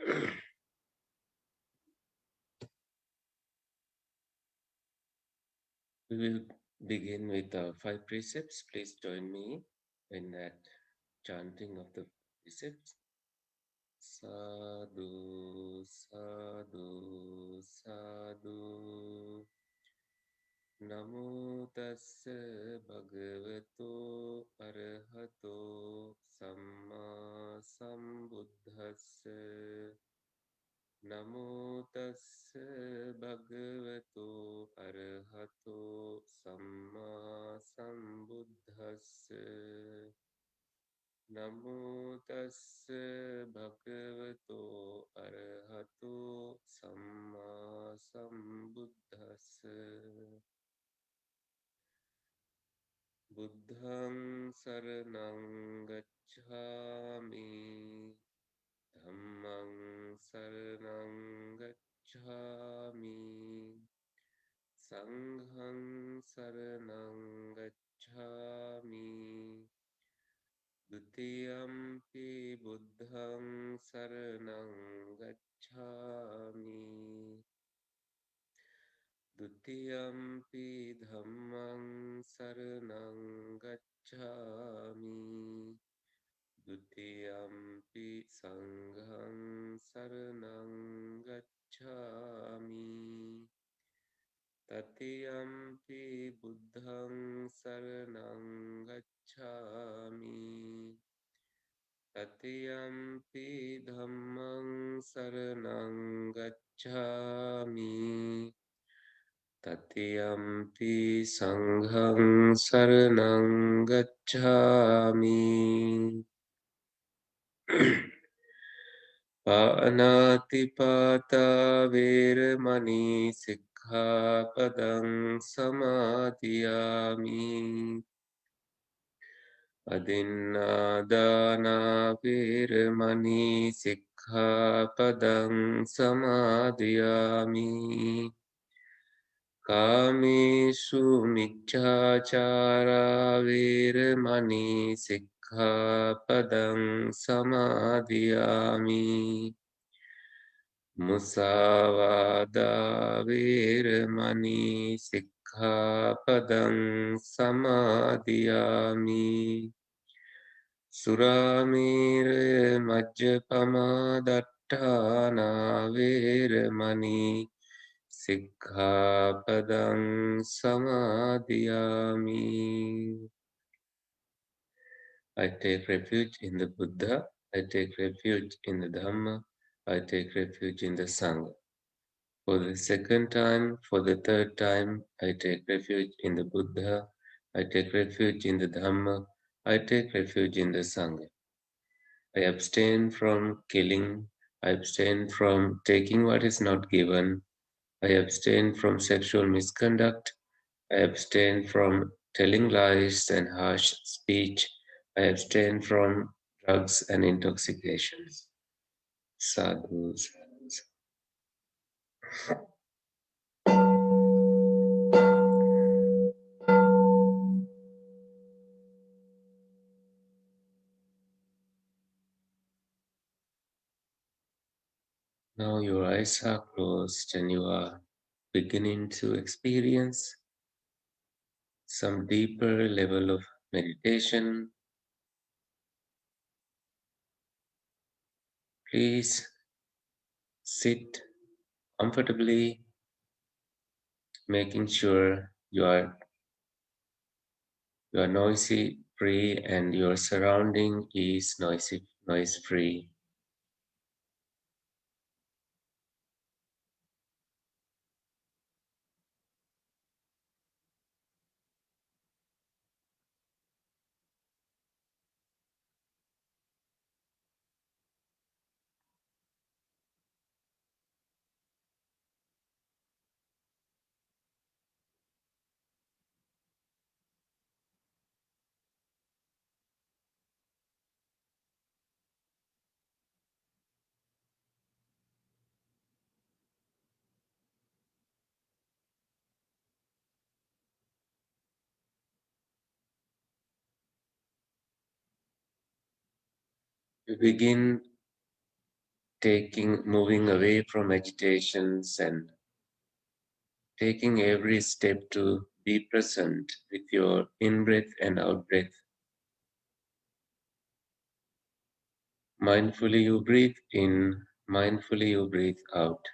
We will begin with the five precepts. Please join me in that chanting of the precepts. Sadhu, sadhu, sadhu. Namo tassa bhagavato arahato samma sambuddhassa. Namo tassa bhagavato arahato samma sambuddhassa. Namo tassa bhagavato arahato samma sambuddhassa. Buddhang saranang gacchami. Dhammang saranang gacchami. Sanghang saranang gacchami. Dutiyampi buddhang saranang gacchami. Dutiyampi dhammang saranang gacchami. Dutiyampi sanghang saranang gacchami. Tatiyampi buddhang saranang gacchami. Tatiyampi dhammang saranang gacchami. Tatiyampi sanghang saranang gacchami. Panatipata veramani sikkhapadang samadhiyami. Adinādāna veramani sikkhapadang samadhiyami. Kāmesu miccācārā veramani sikkhapadang samadhiyami. Musāvādā veramani sikkhapadang samadhiyami. Suramira majjapama dattāna veramani sikkhapadang samadhiyami. I take refuge in the Buddha, I take refuge in the Dhamma, I take refuge in the Sangha. For the second time, for the third time, I take refuge in the Buddha, I take refuge in the Dhamma, I take refuge in the Sangha. I abstain from killing, I abstain from taking what is not given, I abstain from sexual misconduct, I abstain from telling lies and harsh speech, I abstain from drugs and intoxications. Sadhu, sadhu, sadhu. Now your eyes are closed and you are beginning to experience some deeper level of meditation. Please sit comfortably, making sure you are noisy free and your surrounding is noise free. We begin moving away from agitations and taking every step to be present with your in-breath and out-breath. Mindfully you breathe in, mindfully you breathe out.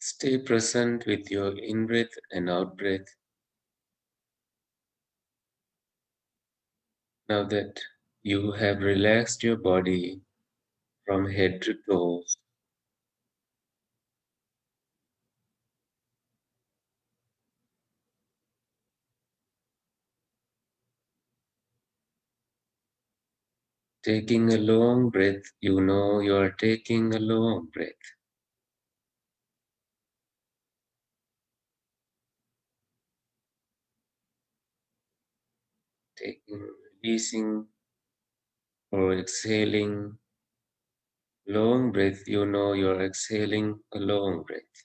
Stay present with your in-breath and out-breath. Now that you have relaxed your body from head to toes, taking a long breath, you know you are taking a long breath. Taking, releasing, or exhaling. Long breath, you know you're exhaling a long breath.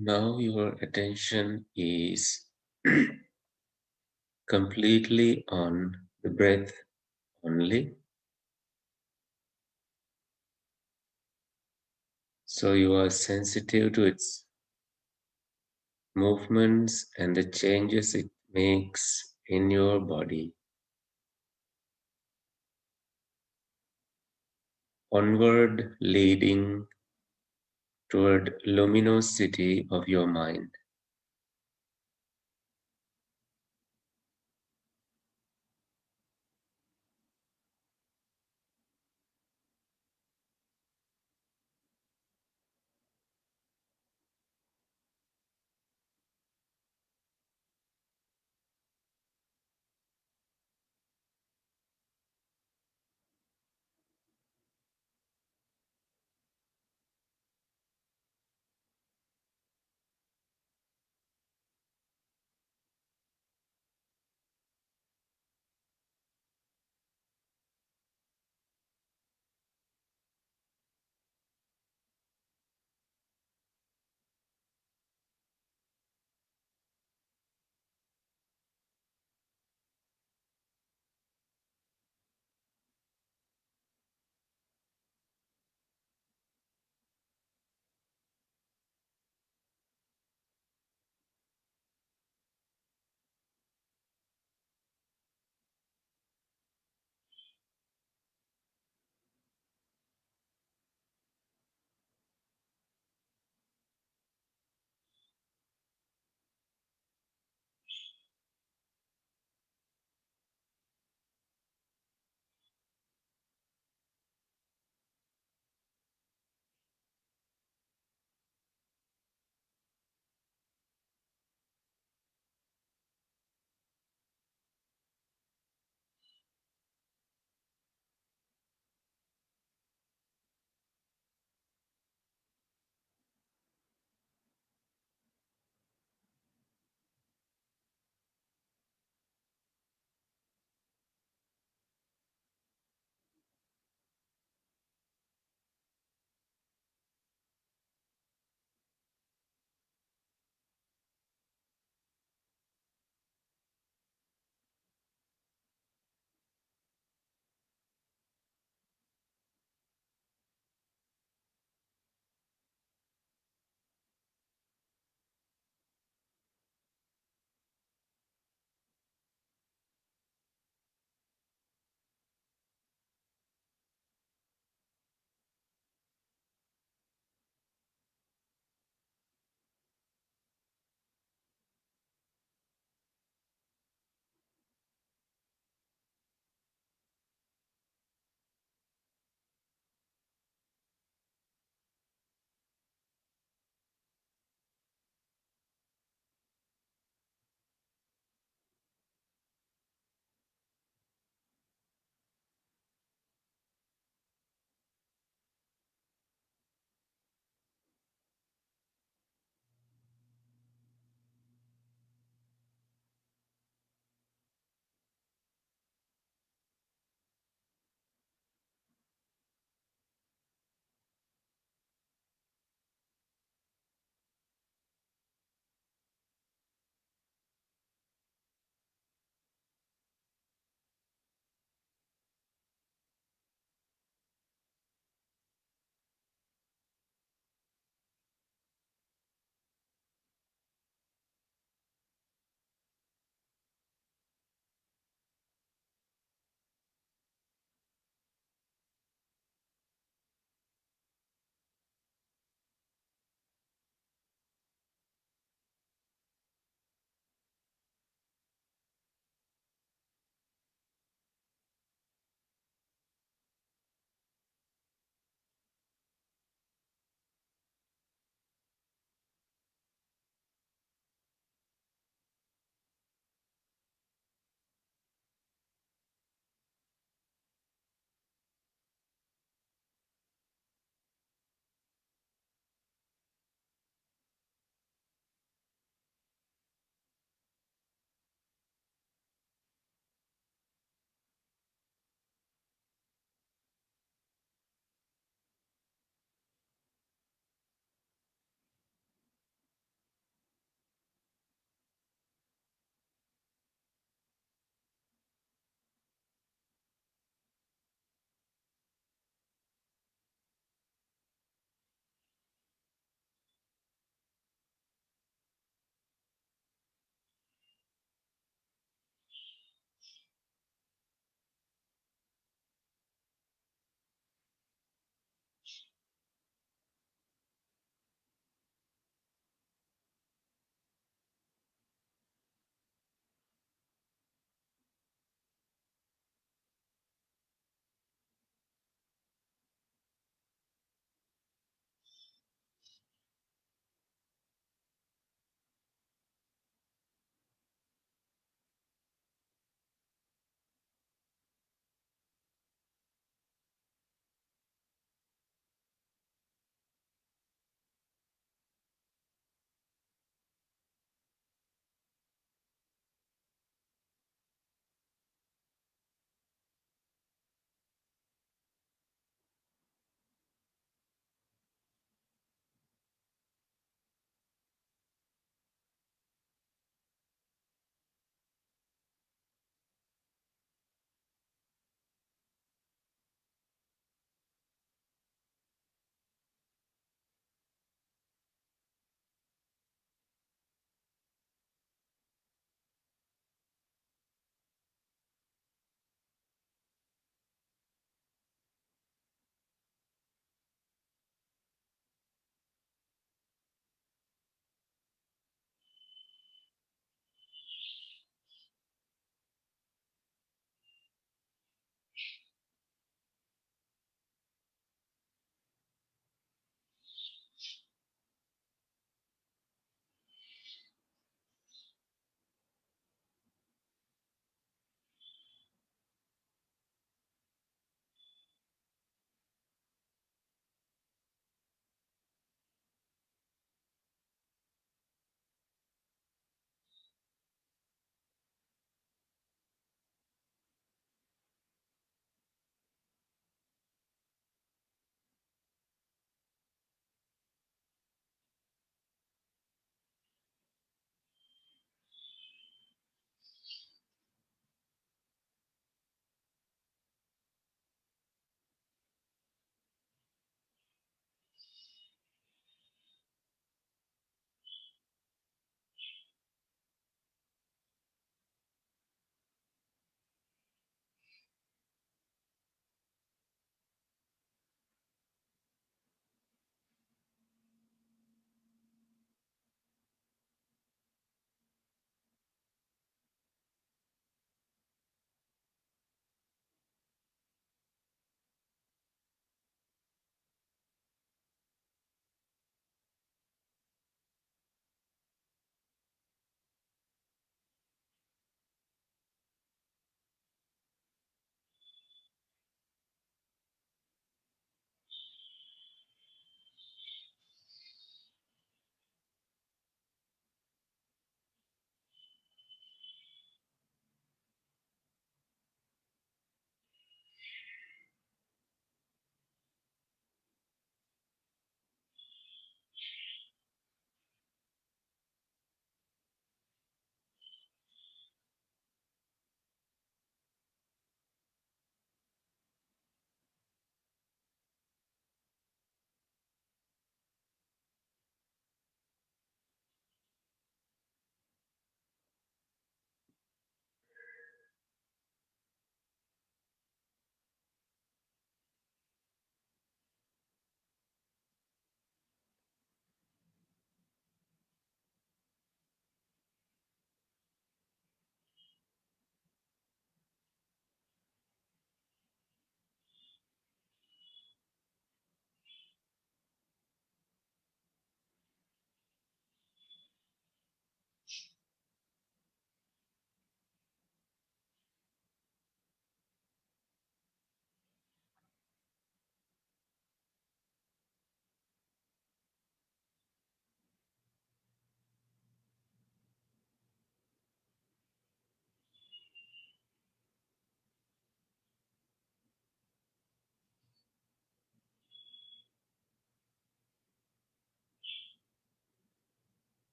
Now your attention is completely on the breath only. So you are sensitive to its movements and the changes it makes in your body. Onward, leading toward luminosity of your mind.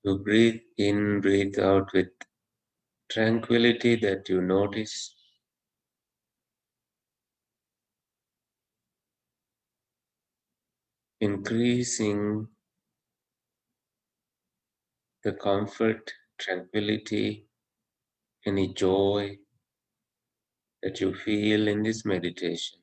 You breathe in, breathe out with tranquility that you notice, increasing the comfort, tranquility, any joy that you feel in this meditation.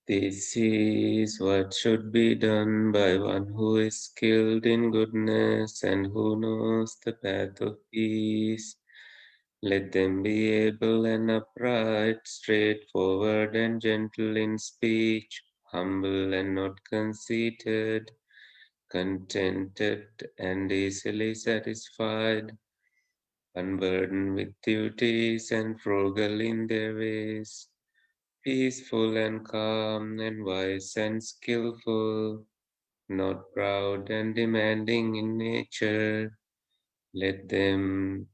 This is what should be done by one who is skilled in goodness and who knows the path of peace. Let them be able and upright, straightforward and gentle in speech, humble and not conceited, contented and easily satisfied, unburdened with duties and frugal in their ways, peaceful and calm and wise and skillful, not proud and demanding in nature. Let them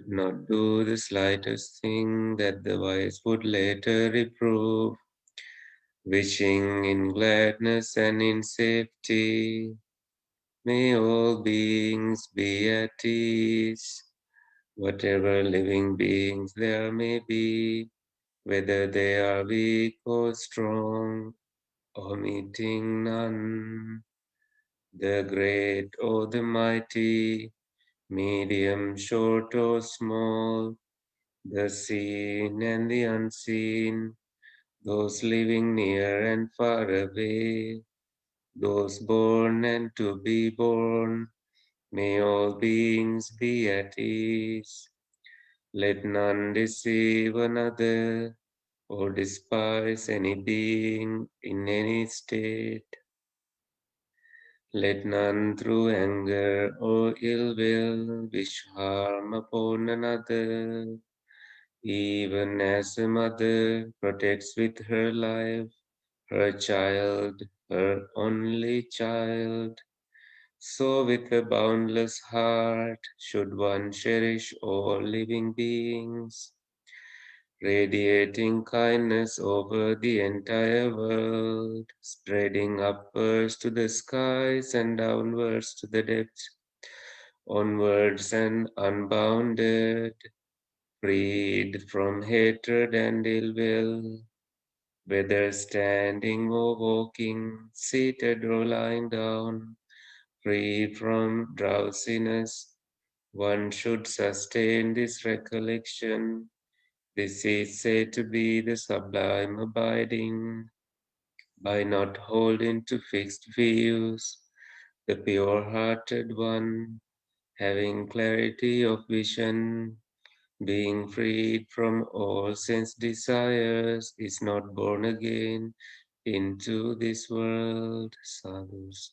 not do the slightest thing that the wise would later reprove, wishing in gladness and in safety. May all beings be at ease, whatever living beings there may be, whether they are weak or strong, omitting none, the great or the mighty, medium, short or small, the seen and the unseen, those living near and far away, those born and to be born, may all beings be at ease. Let none deceive another or despise any being in any state. Let none through anger or ill will wish harm upon another, even as a mother protects with her life her child, her only child. So with a boundless heart should one cherish all living beings, radiating kindness over the entire world, spreading upwards to the skies and downwards to the depths, onwards and unbounded, freed from hatred and ill will, whether standing or walking, seated or lying down, free from drowsiness. One should sustain this recollection. This is said to be the sublime abiding, by not holding to fixed views, the pure-hearted one, having clarity of vision, being freed from all sense desires, is not born again into this world. Sadhus.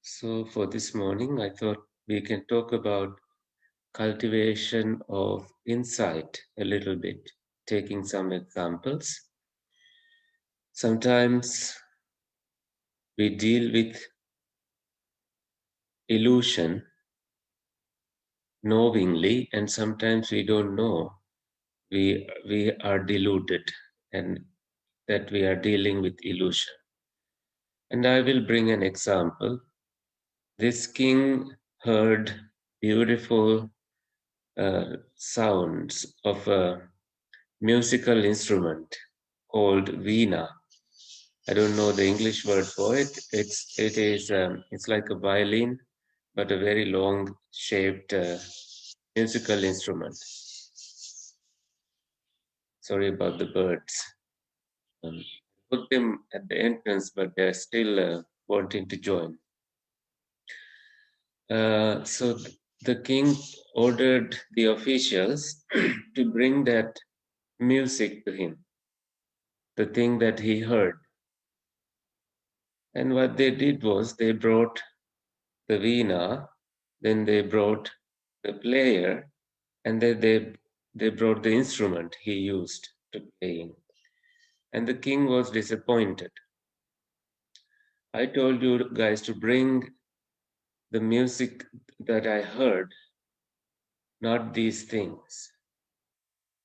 So for this morning, I thought we can talk about cultivation of insight a little bit, taking some examples. Sometimes we deal with illusion knowingly, and sometimes we don't know. We are deluded and that we are dealing with illusion. And I will bring an example. This king heard beautiful sounds of a musical instrument called veena. I don't know the English word for it. It's like a violin, but a very long shaped musical instrument. Sorry about the birds. Um, Put them at the entrance, but they're still wanting to join. So the king ordered the officials to bring that music to him, the thing that he heard. And what they did was they brought the veena, then they brought the player, and then they brought the instrument he used to playing. And the king was disappointed. I told you guys to bring the music that I heard, not these things.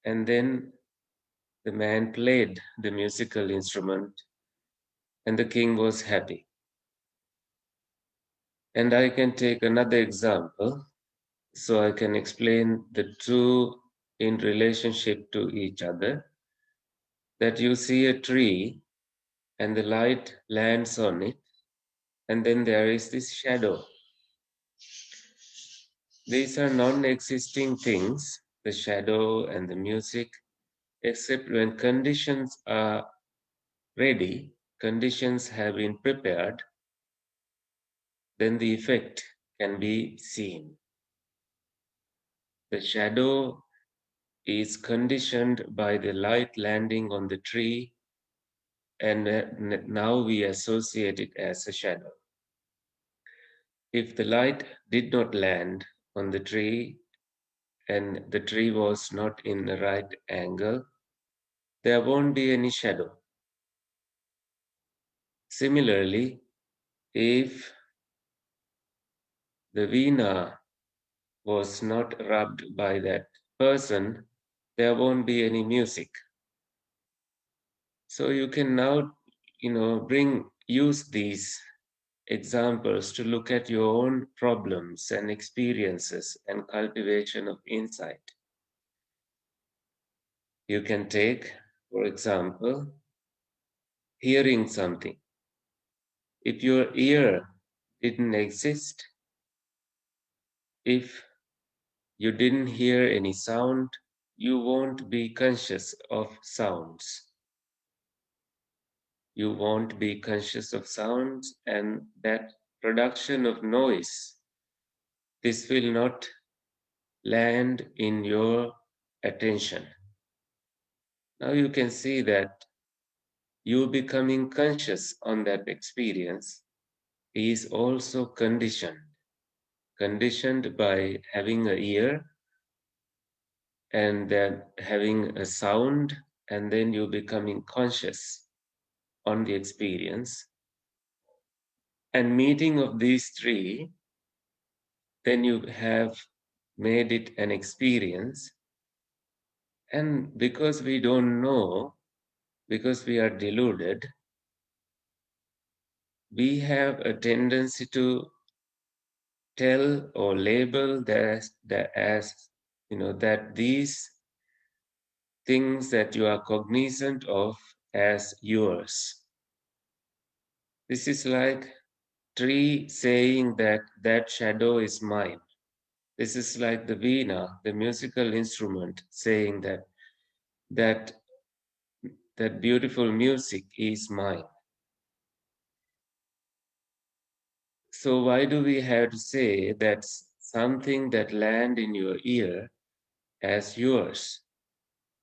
And then the man played the musical instrument, and the king was happy. And I can take another example so I can explain the two in relationship to each other. that you see a tree and the light lands on it, and then there is this shadow. These are non existing things, the shadow and the music, except when conditions are ready, conditions have been prepared, then the effect can be seen. The shadow is conditioned by the light landing on the tree, and now we associate it as a shadow. If the light did not land on the tree and the tree was not in the right angle, there won't be any shadow. Similarly, if the veena was not rubbed by that person, there won't be any music. So you can now, use these examples to look at your own problems and experiences and cultivation of insight. You can take, for example, hearing something. If your ear didn't exist, if you didn't hear any sound, you won't be conscious of sounds. You won't be conscious of sounds, and that production of noise, this will not land in your attention. Now you can see that you becoming conscious on that experience is also conditioned by having an ear and then having a sound, and then you becoming conscious on the experience. And meeting of these three, then you have made it an experience. And because we don't know, because we are deluded, we have a tendency to tell or label that these things that you are cognizant of as yours. This is like tree saying that that shadow is mine. This is like the veena, the musical instrument, saying that that beautiful music is mine. So why do we have to say that something that land in your ear as yours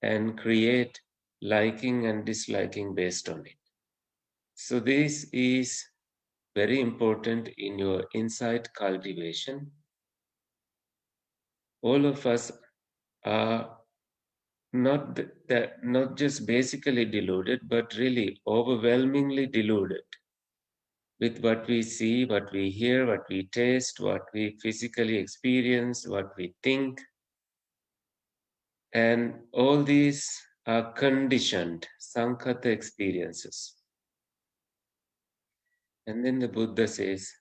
and create liking and disliking based on it? So this is very important in your insight cultivation. All of us are not just basically deluded, but really overwhelmingly deluded with what we see, what we hear, what we taste, what we physically experience, what we think. And all these are conditioned sankhata experiences. And then the Buddha says,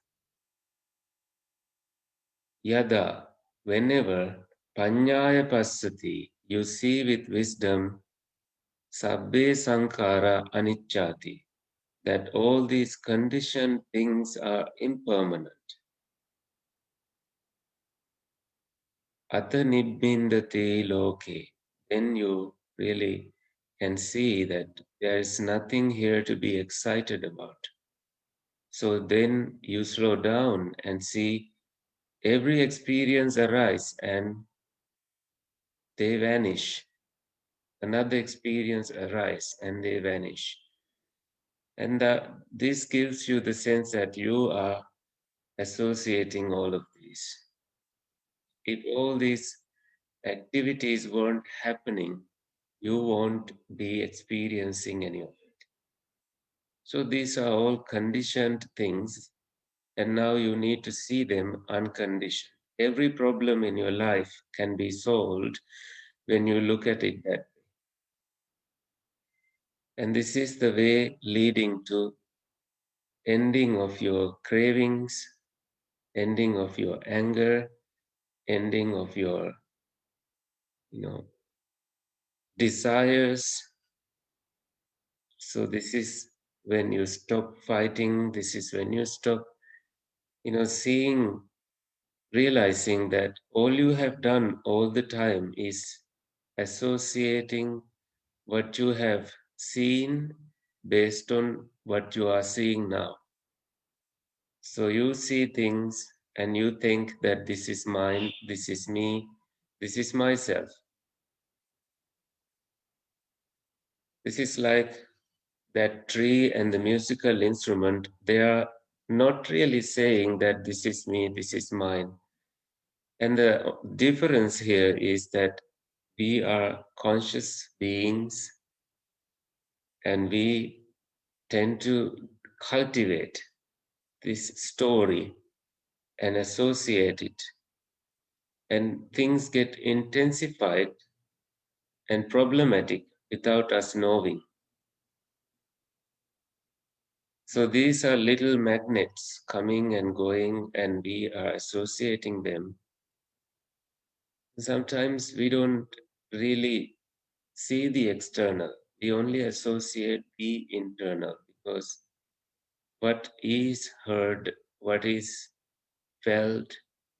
Yada, whenever panyaya passati, you see with wisdom, sabbe sankhara anicchati, that all these conditioned things are impermanent. Ata nibbindati loke, then you really can see that there is nothing here to be excited about. So then you slow down and see every experience arise and they vanish. Another experience arise and they vanish. And this gives you the sense that you are associating all of these. If all these activities weren't happening, you won't be experiencing any of it. So these are all conditioned things, and now you need to see them unconditioned. Every problem in your life can be solved when you look at it that way. And this is the way leading to ending of your cravings, ending of your anger, ending of your, desires, So this is when you stop fighting. This is when you stop, seeing, realizing that all you have done all the time is associating what you have seen based on what you are seeing now. So you see things and you think that this is mine, this is me, this is myself. This is like that tree and the musical instrument. They are not really saying that this is me, this is mine. And the difference here is that we are conscious beings and we tend to cultivate this story and associate it, and things get intensified and problematic without us knowing. So these are little magnets coming and going, and we are associating them. Sometimes we don't really see the external, we only associate the internal, because what is heard, what is felt,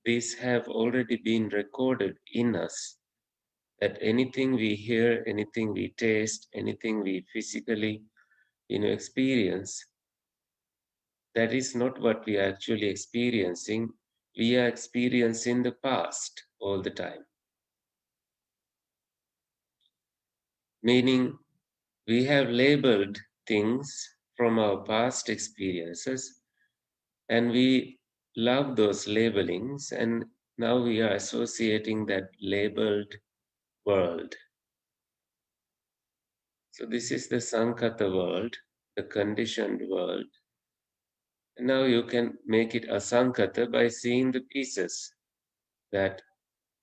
these have already been recorded in us. That anything we hear, anything we taste, anything we physically, experience, that is not what we are actually experiencing. We are experiencing the past all the time. Meaning, we have labeled things from our past experiences and we love those labelings, and now we are associating that labeled world. So, this is the Sankata world, the conditioned world. And now you can make it asankata by seeing the pieces, that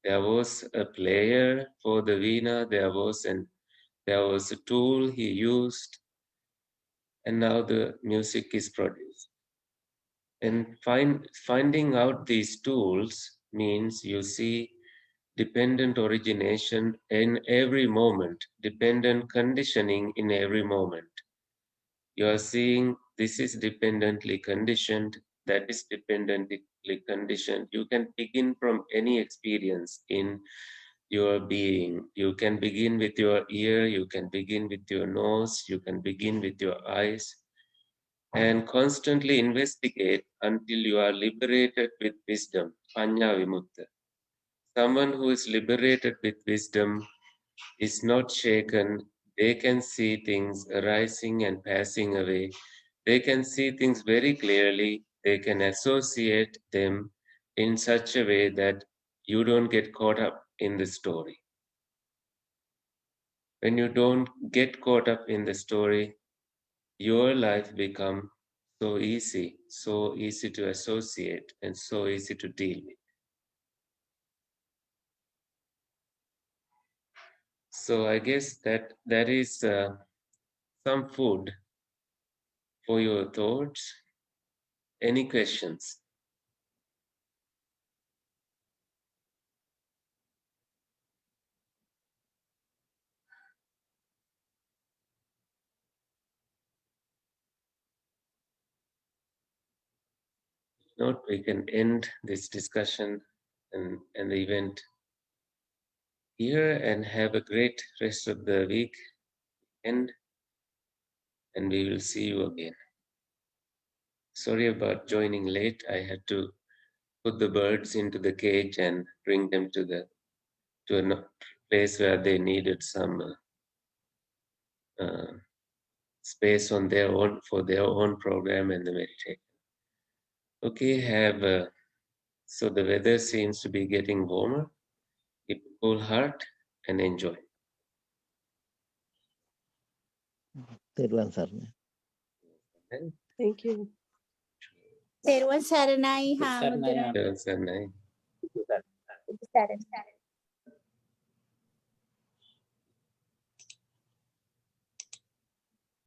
there was a player for the veena, there was a tool he used, and now the music is produced. And finding out these tools means you see dependent origination in every moment, dependent conditioning in every moment. You are seeing this is dependently conditioned, that is dependently conditioned. You can begin from any experience in your being. You can begin with your ear, you can begin with your nose, you can begin with your eyes, and constantly investigate until you are liberated with wisdom. Panya Vimutta. Someone who is liberated with wisdom is not shaken. They can see things arising and passing away. They can see things very clearly. They can associate them in such a way that you don't get caught up in the story. When you don't get caught up in the story, your life becomes so easy to associate and so easy to deal with. So I guess that is some food for your thoughts. Any questions? If not, we can end this discussion and the event here and have a great rest of the week and we will see you again. Sorry about joining late. I had to put the birds into the cage and bring them to a place where they needed some space on their own for their own program and the meditation. Okay, so the weather seems to be getting warmer. Keep a cool heart and enjoy. Thank you. Terwan Saranay Hamudra. Yes, and I. Saran.